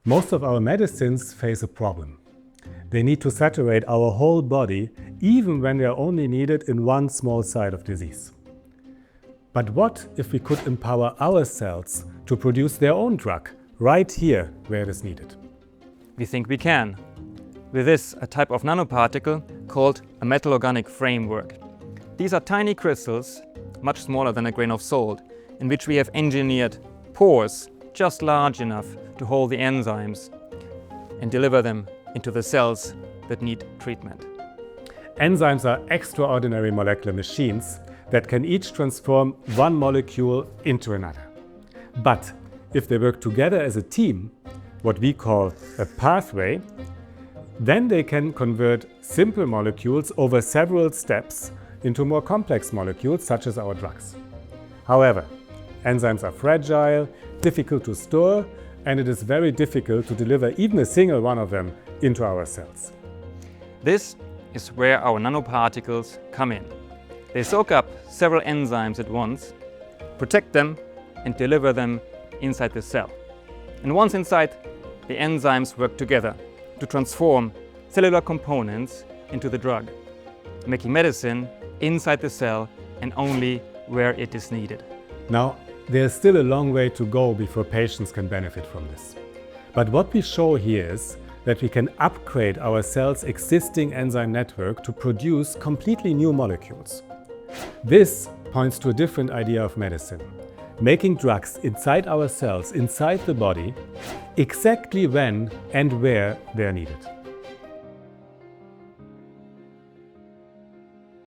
Most of our medicines face a problem. They need to saturate our whole body, even when they are only needed in one small site of disease. But what if we could empower our cells to produce their own drug, right here where it is needed? We think we can. With this, a type of nanoparticle called a metal organic framework. These are tiny crystals, much smaller than a grain of salt, in which we have engineered pores just large enough to hold the enzymes and deliver them into the cells that need treatment. Enzymes are extraordinary molecular machines that can each transform one molecule into another. But if they work together as a team, what we call a pathway, then they can convert simple molecules over several steps into more complex molecules, such as our drugs. However, enzymes are fragile, difficult to store, and it is very difficult to deliver even a single one of them into our cells. This is where our nanoparticles come in. They soak up several enzymes at once, protect them, and deliver them inside the cell. And once inside, the enzymes work together to transform cellular components into the drug, making medicine inside the cell and only where it is needed. Now, there's still a long way to go before patients can benefit from this. But what we show here is that we can upgrade our cell's existing enzyme network to produce completely new molecules. This points to a different idea of medicine, making drugs inside our cells, inside the body, exactly when and where they're needed.